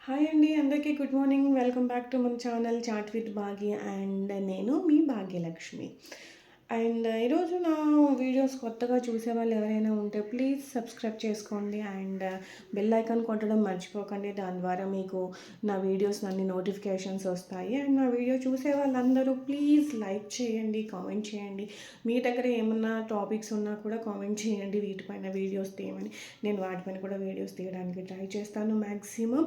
Hi అండి అందరికీ good morning. Welcome back to మన channel chat with Bhagya and నేను మీ భాగ్యలక్ష్మి. అండ్ ఈరోజు నా వీడియోస్ కొత్తగా చూసేవాళ్ళు ఎవరైనా ఉంటే ప్లీజ్ సబ్స్క్రైబ్ చేసుకోండి అండ్ బెల్ ఐకాన్ కొట్టడం మర్చిపోకండి. దాని ద్వారా మీకు నా వీడియోస్ అన్ని నోటిఫికేషన్స్ వస్తాయి. అండ్ నా వీడియో చూసే వాళ్ళందరూ ప్లీజ్ లైక్ చేయండి, కామెంట్ చేయండి. మీ దగ్గర ఏమన్నా టాపిక్స్ ఉన్నా కూడా కామెంట్ చేయండి, వీటిపైన వీడియోస్ తీయమని. నేను వాటిపైన కూడా వీడియోస్ తీయడానికి ట్రై చేస్తాను మ్యాక్సిమం.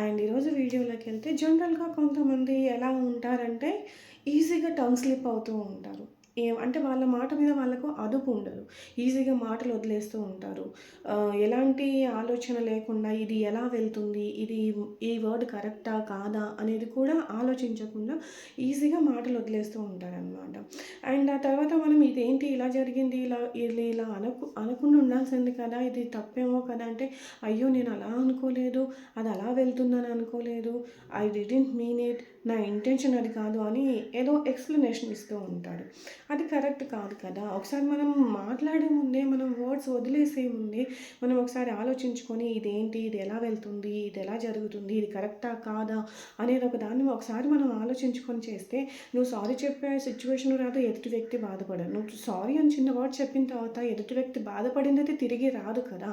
అండ్ ఈరోజు వీడియోలోకి వెళ్తే జనరల్గా కొంతమంది ఎలా ఉంటారంటే ఈజీగా టంగ్ స్లిప్ అవుతూ ఉంటారు. అంటే వాళ్ళ మాట మీద వాళ్ళకు అదుపు ఉండదు. ఈజీగా మాటలు వదిలేస్తూ ఉంటారు. ఎలాంటి ఆలోచన లేకుండా ఇది ఎలా వెళ్తుంది, ఈ వర్డ్ కరెక్టా కాదా అనేది కూడా ఆలోచించకుండా ఈజీగా మాటలు వదిలేస్తూ ఉంటారనమాట. అండ్ ఆ తర్వాత మనం ఇదేంటి ఇలా జరిగింది, ఇలా అనకుండా ఉండాల్సింది కదా, ఇది తప్పేమో కదా అంటే, అయ్యో నేను అలా అనుకోలేదు, అది అలా వెళ్తుందని అనుకోలేదు, ఐ డిడెంట్ మీన్ ఇట్, నా ఇంటెన్షన్ అది కాదు అని ఏదో ఎక్స్ప్లెనేషన్ ఇస్తూ ఉంటాడు. అది కరెక్ట్ కాదు కదా. ఒకసారి మనం మాట్లాడే ముందే, మనం వర్డ్స్ వదిలేసే ముందే మనం ఒకసారి ఆలోచించుకొని ఇదేంటి, ఇది ఎలా వెళ్తుంది, ఇది ఎలా జరుగుతుంది, ఇది కరెక్టా కాదా అనేది దాన్ని ఒకసారి మనం ఆలోచించుకొని చేస్తే నువ్వు సారీ చెప్పే సిచ్యువేషన్ రాదు, ఎదుటి వ్యక్తి బాధపడరు. నువ్వు సారీ అని చిన్న వర్డ్ చెప్పిన తర్వాత ఎదుటి వ్యక్తి బాధపడిందైతే తిరిగి రాదు కదా.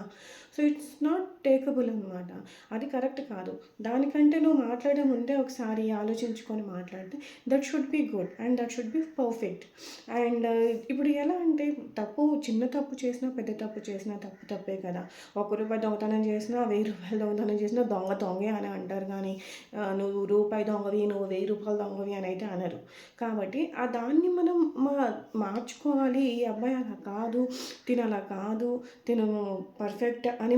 సో ఇట్స్ నాట్ టేకబుల్ అనమాట. అది కరెక్ట్ కాదు. దానికంటే నువ్వు మాట్లాడే ముందే ఒకసారి ఆలోచించుకొని మాట్లాడితే that should be good and that should be perfect. And ఇప్పుడు ఎలా అంటే చిన్న తప్పు చేసినా పెద్ద తప్పు చేసినా తప్పే కదా. ₹1 దొంగతనం చేసినా, ₹1000 దొంగతనం చేసినా దొంగే అని అంటారు. కానీ నువ్వు రూపాయి దొంగవి, నువ్వు ₹1000 దొంగవి అని అయితే అనరు. కాబట్టి దాన్ని మనం మార్చుకోవాలి. ఈ అబ్బాయి అలా కాదు, తిను అలా కాదు, తిను పర్ఫెక్ట్ అని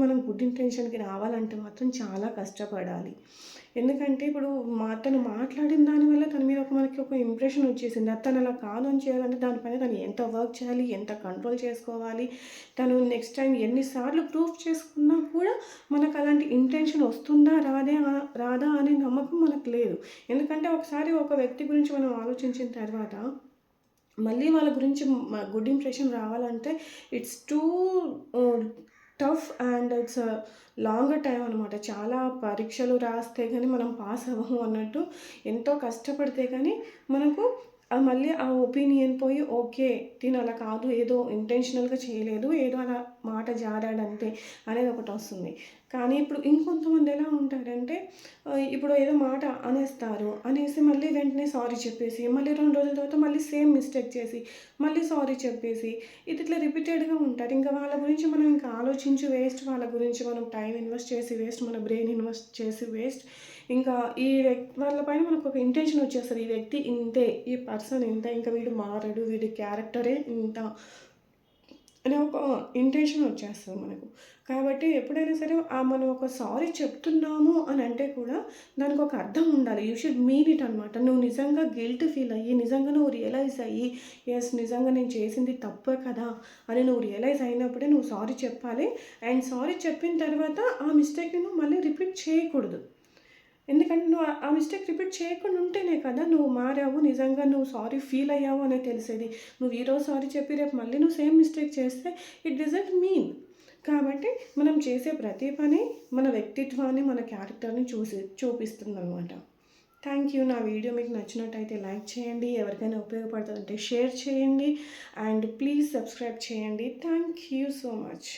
మనం గుడ్ ఇంటెన్షన్కి రావాలంటే మాత్రం చాలా కష్టపడాలి. ఎందుకంటే ఇప్పుడు తను మాట్లాడిన దానివల్ల తన మీద మనకి ఒక ఇంప్రెషన్ వచ్చేసింది. తను అలా కాదు అని చేయాలంటే దానిపైన తను ఎంత వర్క్ చేయాలి, ఎంత కంట్రోల్ చేసుకోవాలి, తను నెక్స్ట్ టైం ఎన్నిసార్లు ప్రూఫ్ చేసుకున్నా కూడా మనకు అలాంటి ఇంటెన్షన్ వస్తుందా రాదా అనే నమ్మకం మనకు లేదు. ఎందుకంటే ఒకసారి ఒక వ్యక్తి గురించి మనం ఆలోచించిన తర్వాత మళ్ళీ వాళ్ళ గురించి గుడ్ ఇంప్రెషన్ రావాలంటే it's two tough and it's longer time అనమాట. చాలా పరీక్షలు రాస్తే కానీ మనం పాస్ అవ్వము అన్నట్టు, ఎంతో కష్టపడితే కానీ మనకు మళ్ళీ ఆ ఒపీనియన్ పోయి ఓకే తిను అలా కాదు, ఏదో ఇంటెన్షనల్గా చేయలేదు, ఏదో అలా మాట జారాడంతే అనేది ఒకటి వస్తుంది. కానీ ఇప్పుడు ఇంకొంతమంది ఎలా ఉంటారంటే ఇప్పుడు ఏదో మాట అనేసి మళ్ళీ వెంటనే సారీ చెప్పేసి, మళ్ళీ 2 రోజుల తర్వాత మళ్ళీ సేమ్ మిస్టేక్ చేసి మళ్ళీ సారీ చెప్పేసి ఇట్లా రిపీటెడ్గా ఉంటారు. ఇంకా వాళ్ళ గురించి మనం ఇంకా ఆలోచించి వేస్ట్, వాళ్ళ గురించి మనం టైం ఇన్వెస్ట్ చేసి వేస్ట్, మన బ్రెయిన్ ఇన్వెస్ట్ చేసి వేస్ట్. ఇంకా ఈ వ్యక్తి వాళ్ళ పైన మనకు ఒక ఇంటెన్షన్ వచ్చేస్తుంది, ఈ వ్యక్తి ఇంతే, ఈ పర్సన్ ఇంత, ఇంకా వీడు మారడు, వీడి క్యారెక్టరే ఇంత అనే ఒక ఇంటెన్షన్ వచ్చేస్తుంది మనకు. కాబట్టి ఎప్పుడైనా సరే మనం ఒక సారీ చెప్తున్నాము అని అంటే కూడా దానికి ఒక అర్థం ఉండాలి. యూ షుడ్ మీన్ ఇట్ అనమాట. నువ్వు నిజంగా గిల్ట్ ఫీల్ అయ్యి, నిజంగా నువ్వు రియలైజ్ అయ్యి, ఎస్ నిజంగా నేను చేసింది తప్పే కదా అని నువ్వు రియలైజ్ అయినప్పుడే నువ్వు సారీ చెప్పాలి. అండ్ సారీ చెప్పిన తర్వాత ఆ మిస్టేక్ని నువ్వు మళ్ళీ రిపీట్ చేయకూడదు. ఎందుకంటే నువ్వు ఆ మిస్టేక్ రిపీట్ చేయకుండా ఉంటేనే కదా నువ్వు మారావు, నిజంగా నువ్వు సారీ ఫీల్ అయ్యావు అనేది తెలిసేది. నువ్వు ఈరోజు సారీ చెప్పి రేపు మళ్ళీ నువ్వు సేమ్ మిస్టేక్ చేస్తే ఇట్ డజంట్ మీన్. కాబట్టి మనం చేసే ప్రతి పని మన వ్యక్తిత్వాన్ని, మన క్యారెక్టర్ని చూపిస్తుంది అనమాట. Thank you. నా వీడియో మీకు నచ్చినట్టయితే లైక్ చేయండి, ఎవరికైనా ఉపయోగపడుతుందంటే షేర్ చేయండి అండ్ ప్లీజ్ సబ్స్క్రైబ్ చేయండి. Thank you so much.